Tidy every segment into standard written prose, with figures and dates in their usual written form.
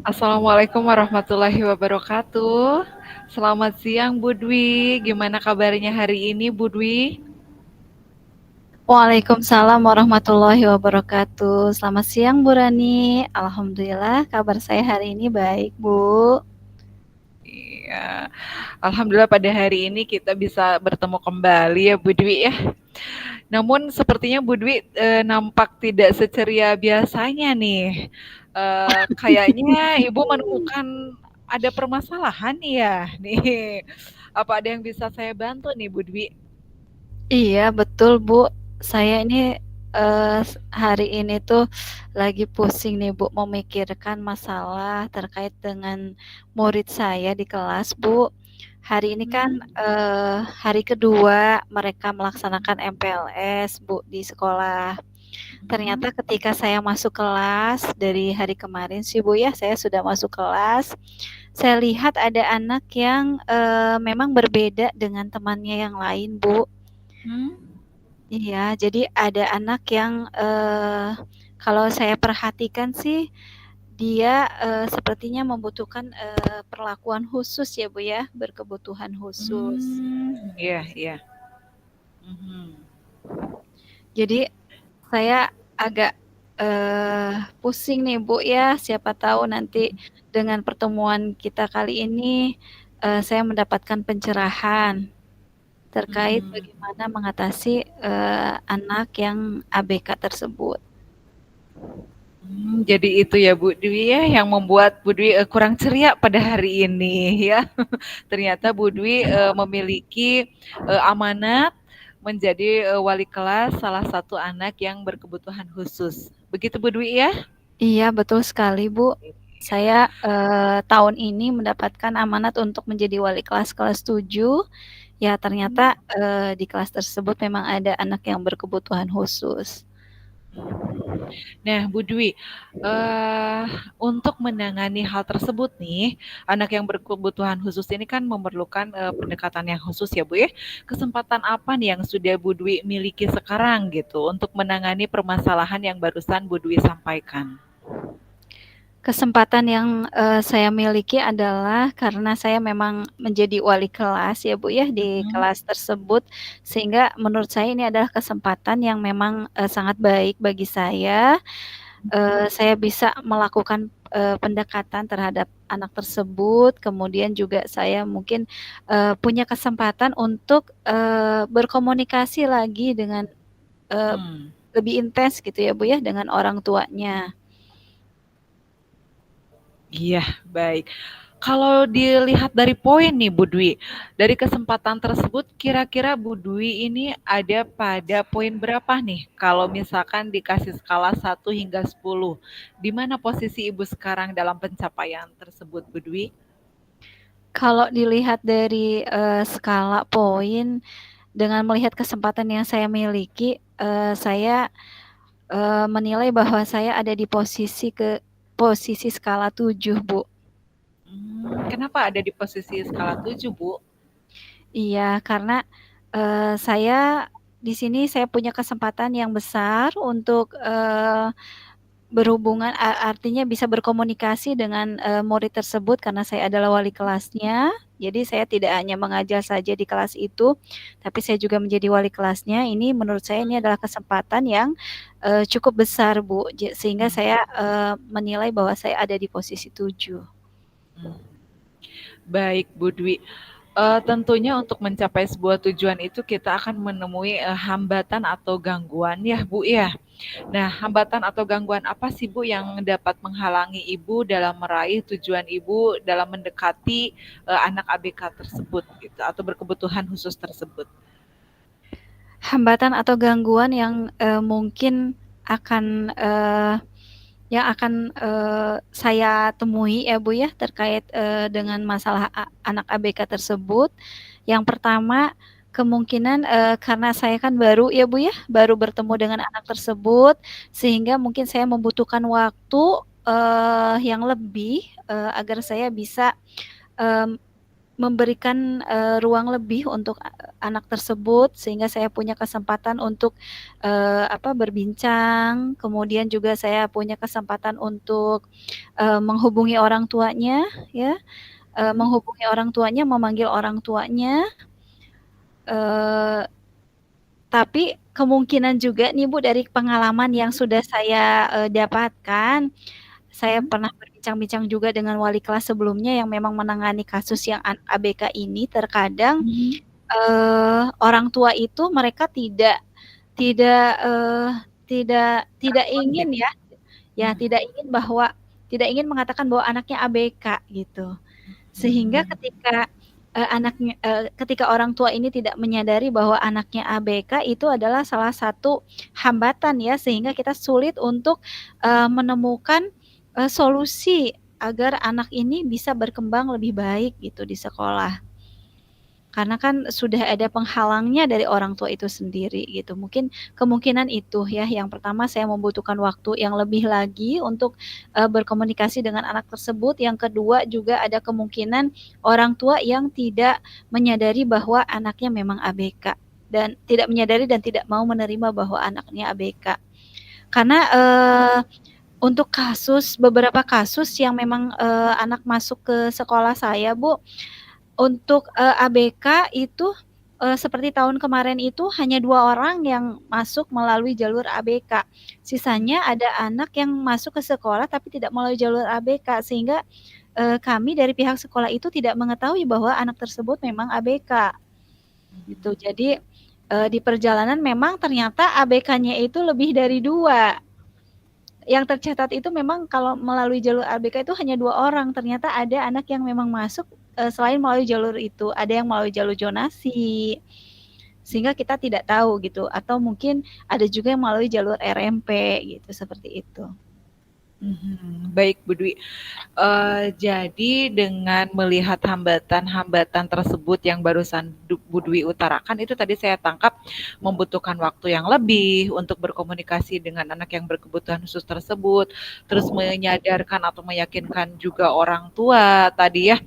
Assalamualaikum warahmatullahi wabarakatuh. Selamat siang Bu Dwi. Gimana kabarnya hari ini Bu Dwi? Waalaikumsalam warahmatullahi wabarakatuh. Selamat siang Bu Rani. Alhamdulillah kabar saya hari ini baik Bu. Iya. Alhamdulillah pada hari ini kita bisa bertemu kembali ya Bu Dwi ya. Namun sepertinya Bu Dwi nampak tidak seceria biasanya nih. Kayaknya Ibu menemukan ada permasalahan nih ya. Nih, apa ada yang bisa saya bantu nih Bu Dwi? Iya betul Bu. Saya ini hari ini tuh lagi pusing nih Bu memikirkan masalah terkait dengan murid saya di kelas Bu. Hari ini kan Hmm. hari kedua mereka melaksanakan MPLS Bu di sekolah. Hmm. Ternyata ketika saya masuk kelas dari hari kemarin sih Bu ya, saya sudah masuk kelas. Saya lihat ada anak yang memang berbeda dengan temannya yang lain Bu. Hmm. Iya, jadi ada anak yang kalau saya perhatikan sih dia sepertinya membutuhkan perlakuan khusus ya Bu ya, berkebutuhan khusus. Iya, iya. Mhm. Jadi saya agak pusing nih Bu ya, siapa tahu nanti dengan pertemuan kita kali ini saya mendapatkan pencerahan terkait Mhm. bagaimana mengatasi anak yang ABK tersebut. Jadi itu ya Bu Dwi ya yang membuat Bu Dwi kurang ceria pada hari ini ya. Ternyata Bu Dwi memiliki amanat menjadi wali kelas salah satu anak yang berkebutuhan khusus. Begitu Bu Dwi ya? Iya betul sekali Bu. Saya tahun ini mendapatkan amanat untuk menjadi wali kelas kelas 7. Ya ternyata di kelas tersebut memang ada anak yang berkebutuhan khusus. Nah, Bu Dwi, eh, untuk menangani hal tersebut nih, anak yang berkebutuhan khusus ini kan memerlukan pendekatan yang khusus ya, Bu ya. Kesempatan apa nih yang sudah Bu Dwi miliki sekarang gitu untuk menangani permasalahan yang barusan Bu Dwi sampaikan? Kesempatan yang saya miliki adalah karena saya memang menjadi wali kelas ya Bu ya di Mhm. kelas tersebut, sehingga menurut saya ini adalah kesempatan yang memang sangat baik bagi saya. Saya bisa melakukan pendekatan terhadap anak tersebut, kemudian juga saya mungkin punya kesempatan untuk berkomunikasi lagi dengan Hmm. lebih intens gitu ya Bu ya dengan orang tuanya. Iya, baik. Kalau dilihat dari poin nih Bu Dwi, dari kesempatan tersebut kira-kira Bu Dwi ini ada pada poin berapa nih? Kalau misalkan dikasih skala 1 hingga 10, di mana posisi Ibu sekarang dalam pencapaian tersebut Bu Dwi? Kalau dilihat dari skala poin, dengan melihat kesempatan yang saya miliki, saya menilai bahwa saya ada di posisi skala 7 Bu. Kenapa ada di posisi skala 7 Bu? Iya, karena saya di sini saya punya kesempatan yang besar untuk berhubungan artinya bisa berkomunikasi dengan murid tersebut karena saya adalah wali kelasnya. Jadi saya tidak hanya mengajar saja di kelas itu, tapi saya juga menjadi wali kelasnya. Ini menurut saya ini adalah kesempatan yang cukup besar, Bu. Sehingga saya menilai bahwa saya ada di posisi 7. Hmm. Baik Bu Dwi. Tentunya untuk mencapai sebuah tujuan itu kita akan menemui hambatan atau gangguan ya Bu ya. Nah, hambatan atau gangguan apa sih Bu yang dapat menghalangi Ibu dalam meraih tujuan Ibu dalam mendekati anak ABK tersebut gitu atau berkebutuhan khusus tersebut? Hambatan atau gangguan yang mungkin akan saya temui ya Bu ya terkait dengan masalah anak ABK tersebut. Yang pertama kemungkinan karena saya kan baru ya Bu ya, baru bertemu dengan anak tersebut sehingga mungkin saya membutuhkan waktu yang lebih agar saya bisa memberikan ruang lebih untuk anak tersebut sehingga saya punya kesempatan untuk berbincang, kemudian juga saya punya kesempatan untuk menghubungi orang tuanya, ya, Mhm. menghubungi orang tuanya, memanggil orang tuanya. Uh, tapi kemungkinan juga nih Bu dari pengalaman yang Mhm. sudah saya dapatkan, saya Mhm. pernah berbincang-bincang juga dengan wali kelas sebelumnya yang memang menangani kasus yang ABK ini. Terkadang Mhm. orang tua itu mereka tidak eee, tidak Respon ingin gitu. ya, Mhm. tidak ingin mengatakan bahwa anaknya ABK gitu. Sehingga Mhm. ketika orang tua ini tidak menyadari bahwa anaknya ABK itu adalah salah satu hambatan ya, sehingga kita sulit untuk menemukan solusi agar anak ini bisa berkembang lebih baik gitu di sekolah. Karena kan sudah ada penghalangnya dari orang tua itu sendiri gitu. Mungkin kemungkinan itu ya, yang pertama saya membutuhkan waktu yang lebih lagi untuk berkomunikasi dengan anak tersebut. Yang kedua juga ada kemungkinan orang tua yang tidak menyadari bahwa anaknya memang ABK dan tidak menyadari dan tidak mau menerima bahwa anaknya ABK. Karena untuk beberapa kasus yang memang anak masuk ke sekolah saya, Bu, untuk ABK itu seperti tahun kemarin itu hanya 2 orang yang masuk melalui jalur ABK. Sisanya ada anak yang masuk ke sekolah tapi tidak melalui jalur ABK, sehingga kami dari pihak sekolah itu tidak mengetahui bahwa anak tersebut memang ABK gitu. Jadi di perjalanan memang ternyata ABK-nya itu lebih dari 2. Yang tercatat itu memang kalau melalui jalur ABK itu hanya 2 orang, ternyata ada anak yang memang masuk selain melalui jalur itu, ada yang melalui jalur zonasi, sehingga kita tidak tahu gitu, atau mungkin ada juga yang melalui jalur RMP gitu, seperti itu. Mhm. Baik Bu Dwi. Jadi dengan melihat hambatan-hambatan tersebut yang barusan Bu Dwi utarakan, itu tadi saya tangkap membutuhkan waktu yang lebih untuk berkomunikasi dengan anak yang berkebutuhan khusus tersebut, terus menyadarkan atau meyakinkan juga orang tua tadi ya,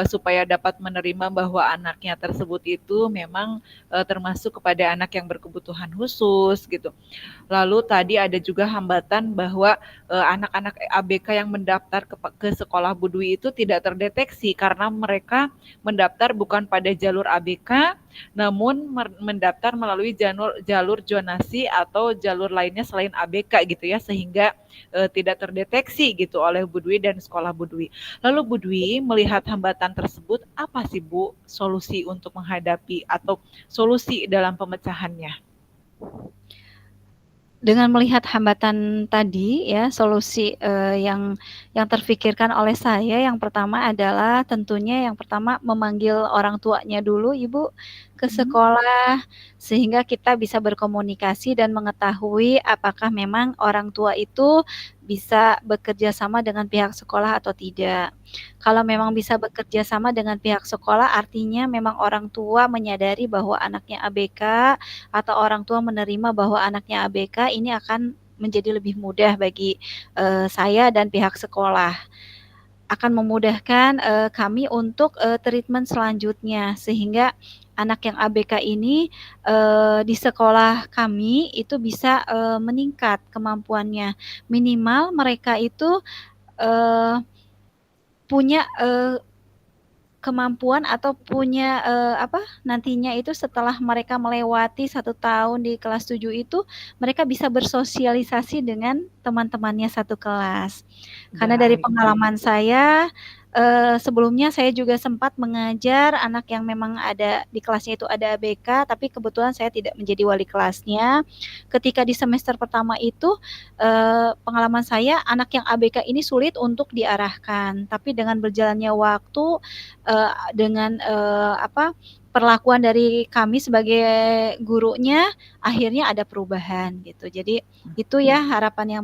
supaya dapat menerima bahwa anaknya tersebut itu memang termasuk kepada anak yang berkebutuhan khusus gitu. Lalu tadi ada juga hambatan bahwa anak-anak ABK yang mendaftar ke sekolah Budwi itu tidak terdeteksi karena mereka mendaftar bukan pada jalur ABK, namun mendaftar melalui jalur zonasi atau jalur lainnya selain ABK gitu ya, sehingga tidak terdeteksi gitu oleh Budwi dan sekolah Budwi. Lalu Budwi melihat hambatan tersebut, apa sih Bu solusi untuk menghadapi atau solusi dalam pemecahannya? Dengan melihat hambatan tadi ya, solusi yang terfikirkan oleh saya yang pertama adalah tentunya yang pertama memanggil orang tuanya dulu, Ibu, ke Mhm. sekolah sehingga kita bisa berkomunikasi dan mengetahui apakah memang orang tua itu bisa bekerja sama dengan pihak sekolah atau tidak. Kalau memang bisa bekerja sama dengan pihak sekolah artinya memang orang tua menyadari bahwa anaknya ABK atau orang tua menerima bahwa anaknya ABK, ini akan menjadi lebih mudah bagi saya dan pihak sekolah. Akan memudahkan kami untuk treatment selanjutnya sehingga anak yang ABK ini di sekolah kami itu bisa meningkat kemampuannya. Minimal mereka itu punya kemampuan atau punya nantinya itu setelah mereka melewati 1 tahun di kelas 7 itu, mereka bisa bersosialisasi dengan teman-temannya satu kelas. Karena dari Baik. pengalaman saya, sebelumnya saya juga sempat mengajar anak yang memang ada di kelasnya itu ada ABK, tapi kebetulan saya tidak menjadi wali kelasnya. Ketika di semester pertama itu, pengalaman saya anak yang ABK ini sulit untuk diarahkan, tapi dengan berjalannya waktu, dengan perlakuan dari kami sebagai gurunya, akhirnya ada perubahan gitu. Jadi itu ya harapan yang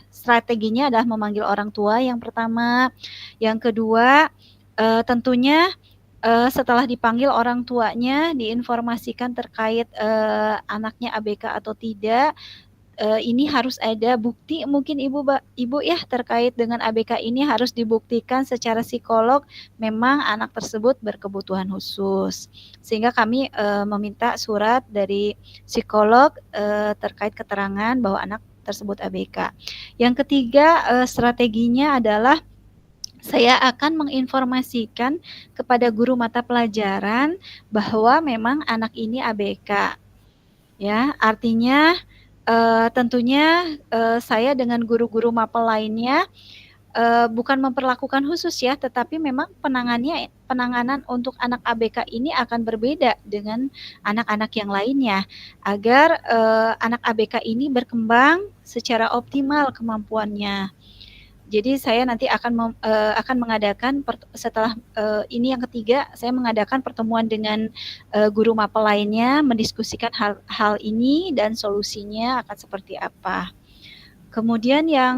strateginya adalah memanggil orang tua yang pertama. Yang kedua, tentunya setelah dipanggil orang tuanya diinformasikan terkait anaknya ABK atau tidak, ini harus ada bukti mungkin Ibu ya terkait dengan ABK ini harus dibuktikan secara psikolog memang anak tersebut berkebutuhan khusus. Sehingga kami meminta surat dari psikolog terkait keterangan bahwa anak tersebut ABK. Yang ketiga, strateginya adalah saya akan menginformasikan kepada guru mata pelajaran bahwa memang anak ini ABK. Ya, artinya tentunya saya dengan guru-guru mapel lainnya bukan memperlakukan khusus ya, tetapi memang penanganan untuk anak ABK ini akan berbeda dengan anak-anak yang lainnya agar anak ABK ini berkembang secara optimal kemampuannya. Jadi saya nanti akan mengadakan setelah ini yang ketiga, saya mengadakan pertemuan dengan guru mapel lainnya, mendiskusikan hal ini dan solusinya akan seperti apa. Kemudian ya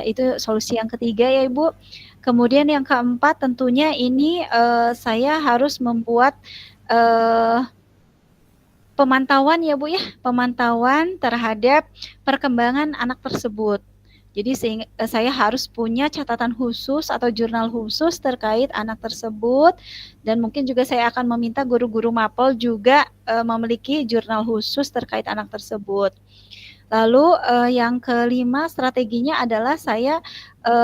itu solusi yang ketiga ya Ibu. Kemudian yang keempat tentunya ini saya harus membuat pemantauan ya Bu ya, pemantauan terhadap perkembangan anak tersebut. Jadi saya harus punya catatan khusus atau jurnal khusus terkait anak tersebut dan mungkin juga saya akan meminta guru-guru mapel juga memiliki jurnal khusus terkait anak tersebut. Lalu yang kelima strateginya adalah saya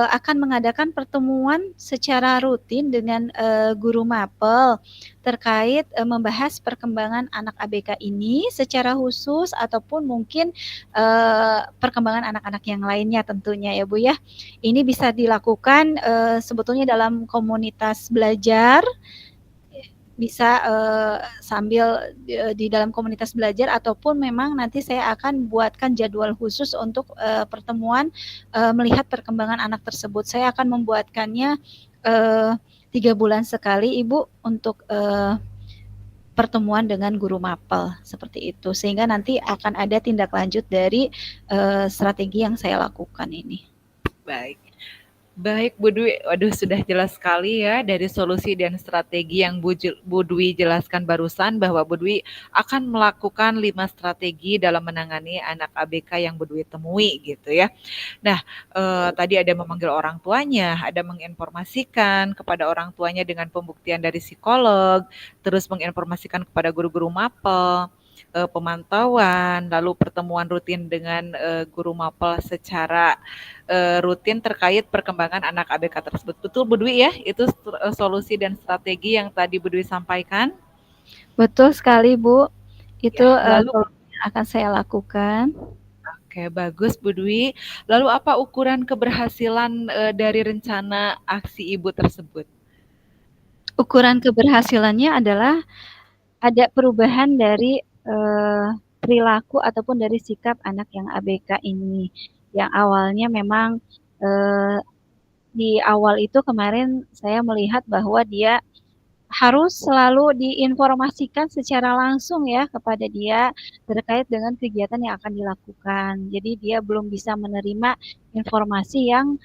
akan mengadakan pertemuan secara rutin dengan guru mapel terkait membahas perkembangan anak ABK ini secara khusus ataupun mungkin perkembangan anak-anak yang lainnya tentunya ya Bu ya. Ini bisa dilakukan sebetulnya dalam komunitas belajar, bisa sambil di dalam komunitas belajar ataupun memang nanti saya akan buatkan jadwal khusus untuk pertemuan melihat perkembangan anak tersebut. Saya akan membuatkannya 3 bulan sekali Ibu untuk pertemuan dengan guru mapel seperti itu. Sehingga nanti akan ada tindak lanjut dari strategi yang saya lakukan ini. Baik. Baik, Bu Dwi. Waduh, sudah jelas sekali ya dari solusi dan strategi yang Bu Dwi jelaskan barusan bahwa Bu Dwi akan melakukan 5 strategi dalam menangani anak ABK yang Bu Dwi temui gitu ya. Nah, tadi ada memanggil orang tuanya, ada menginformasikan kepada orang tuanya dengan pembuktian dari psikolog, terus menginformasikan kepada guru-guru mapel, pemantauan, lalu pertemuan rutin dengan guru mapel secara rutin terkait perkembangan anak ABK tersebut. Betul Bu Dwi ya? Itu solusi dan strategi yang tadi Bu Dwi sampaikan. Betul sekali Bu. Itu Ya, lalu solusi yang akan saya lakukan. Oke, bagus Bu Dwi. Lalu apa ukuran keberhasilan dari rencana aksi Ibu tersebut? Ukuran keberhasilannya adalah ada perubahan dari perilaku ataupun dari sikap anak yang ABK ini. Yang awalnya memang di awal itu kemarin saya melihat bahwa dia harus selalu diinformasikan secara langsung ya kepada dia terkait dengan kegiatan yang akan dilakukan. Jadi dia belum bisa menerima informasi yang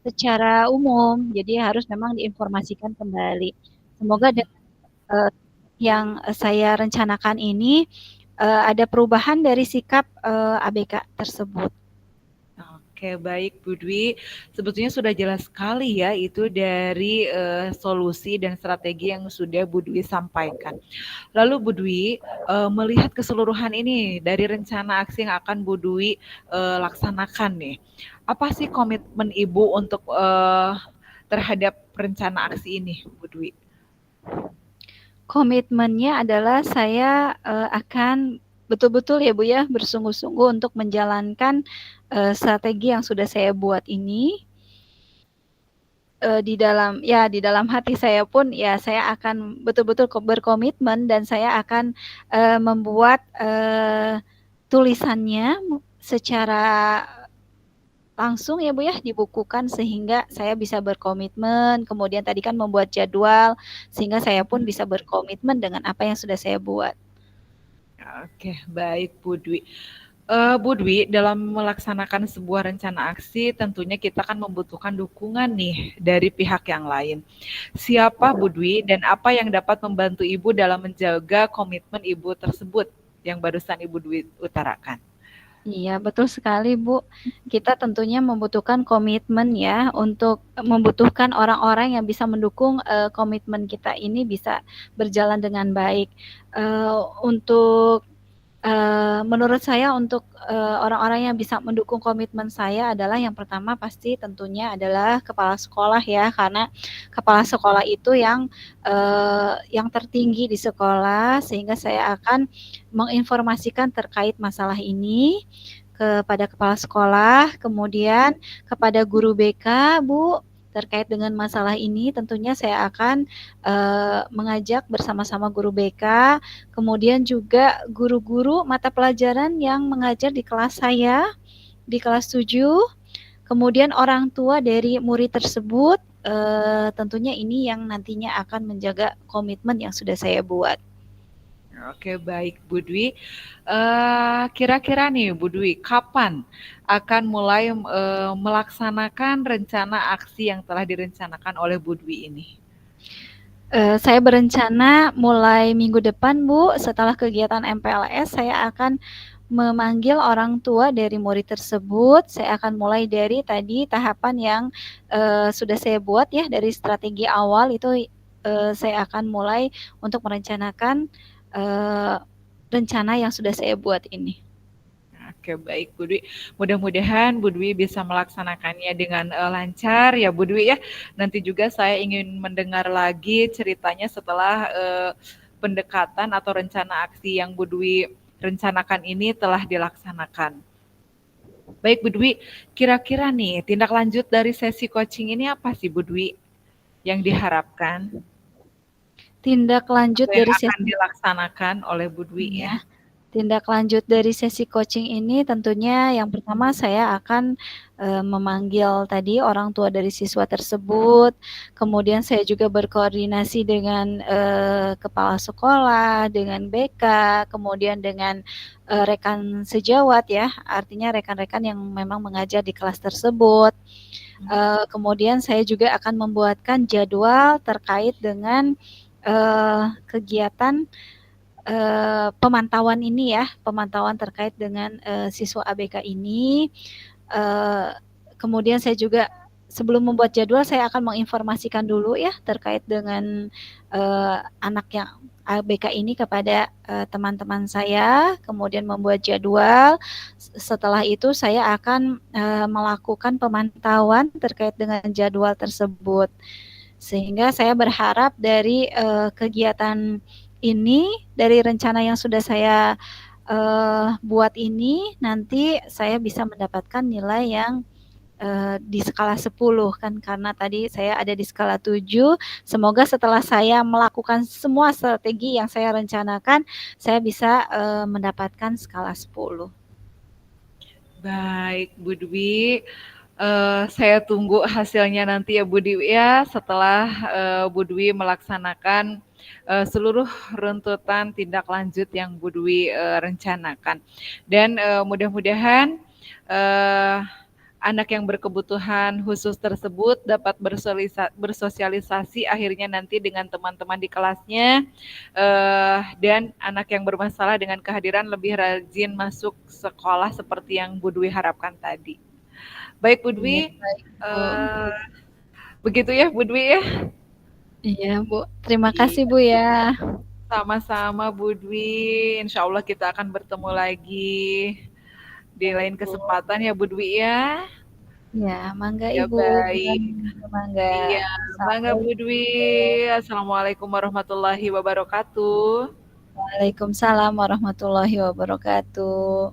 secara umum. Jadi harus memang diinformasikan kembali. Semoga dengan yang saya rencanakan ini ada perubahan dari sikap ABK tersebut. Oke, baik Bu Dwi. Sebetulnya sudah jelas sekali ya itu dari solusi dan strategi yang sudah Bu Dwi sampaikan. Lalu Bu Dwi melihat keseluruhan ini dari rencana aksi yang akan Bu Dwi laksanakan nih. Apa sih komitmen Ibu untuk terhadap rencana aksi ini, Bu Dwi? Komitmennya adalah saya akan betul-betul ya Bu ya bersungguh-sungguh untuk menjalankan strategi yang sudah saya buat ini. Di dalam hati saya pun ya saya akan betul-betul berkomitmen dan saya akan membuat tulisannya secara langsung ya Bu ya dibukukan sehingga saya bisa berkomitmen, kemudian tadi kan membuat jadwal sehingga saya pun bisa berkomitmen dengan apa yang sudah saya buat. Oke, baik Bu Dwi. Bu Dwi, dalam melaksanakan sebuah rencana aksi tentunya kita kan membutuhkan dukungan nih dari pihak yang lain. Siapa Bu Dwi dan apa yang dapat membantu Ibu dalam menjaga komitmen Ibu tersebut yang barusan Ibu Dwi utarakan? Iya, betul sekali, Bu. Kita tentunya membutuhkan komitmen ya, untuk membutuhkan orang-orang yang bisa mendukung, komitmen kita ini bisa berjalan dengan baik. Untuk menurut saya untuk, orang-orang yang bisa mendukung komitmen saya adalah yang pertama pasti tentunya adalah kepala sekolah ya, karena kepala sekolah itu yang tertinggi di sekolah, sehingga saya akan menginformasikan terkait masalah ini kepada kepala sekolah, kemudian kepada guru BK, Bu, terkait dengan masalah ini tentunya saya akan, mengajak bersama-sama guru BK, kemudian juga guru-guru mata pelajaran yang mengajar di kelas saya, di kelas 7, kemudian orang tua dari murid tersebut, tentunya ini yang nantinya akan menjaga komitmen yang sudah saya buat. Oke, baik Bu Dwi. Kira-kira nih Bu Dwi, kapan akan mulai melaksanakan rencana aksi yang telah direncanakan oleh Bu Dwi ini? Saya berencana mulai minggu depan, Bu, setelah kegiatan MPLS saya akan memanggil orang tua dari murid tersebut. Saya akan mulai dari tadi tahapan yang, sudah saya buat ya, dari strategi awal itu, saya akan mulai untuk merencanakan, eee, rencana yang sudah saya buat ini. Oke, baik Bu Dwi. Mudah-mudahan Bu Dwi bisa melaksanakannya dengan lancar ya Bu Dwi ya. Nanti juga saya ingin mendengar lagi ceritanya setelah pendekatan atau rencana aksi yang Bu Dwi rencanakan ini telah dilaksanakan. Baik Bu Dwi, kira-kira nih tindak lanjut dari sesi coaching ini apa sih Bu Dwi yang diharapkan Tindak lanjut atau yang dari akan sesi dilaksanakan oleh Bu Dwi ya? iya. Tindak lanjut dari sesi coaching ini tentunya yang pertama saya akan, memanggil tadi orang tua dari siswa tersebut, kemudian saya juga berkoordinasi dengan, kepala sekolah, dengan BK, kemudian dengan, rekan sejawat ya, artinya rekan-rekan yang memang mengajar di kelas tersebut. Kemudian saya juga akan membuatkan jadwal terkait dengan, kegiatan pemantauan ini ya, pemantauan terkait dengan, siswa ABK ini, eee, kemudian saya juga sebelum membuat jadwal saya akan menginformasikan dulu ya terkait dengan, anak yang ABK ini kepada, teman-teman saya, kemudian membuat jadwal, setelah itu saya akan, melakukan pemantauan terkait dengan jadwal tersebut. Sehingga saya berharap dari, kegiatan ini, dari rencana yang sudah saya, buat ini, nanti saya bisa mendapatkan nilai yang, di skala 10 kan karena tadi saya ada di skala 7, semoga setelah saya melakukan semua strategi yang saya rencanakan, saya bisa, mendapatkan skala 10. Baik Bu Dwi, saya tunggu hasilnya nanti ya Bu Dwi ya, setelah Bu Dwi melaksanakan seluruh runtutan tindak lanjut yang Bu Dwi rencanakan. Dan mudah-mudahan eh, anak yang berkebutuhan khusus tersebut dapat bersosialisasi akhirnya nanti dengan teman-teman di kelasnya, dan anak yang bermasalah dengan kehadiran lebih rajin masuk sekolah seperti yang Bu Dwi harapkan tadi. Baik Bu Iya, Dwi, baik, Bu. eh, begitu ya Bu Dwi ya. Iya, Bu. Terima kasih, Iya, Bu, ya. sama-sama Bu Dwi. Insya Allah kita akan bertemu lagi di Baik, lain Bu. kesempatan ya Bu Dwi ya. Ya, mangga Ya Ibu, baik. gimana? Mangga. Iya, Bangga Bu Dwi. Assalamualaikum. Assalamualaikum warahmatullahi wabarakatuh. Waalaikumsalam warahmatullahi wabarakatuh.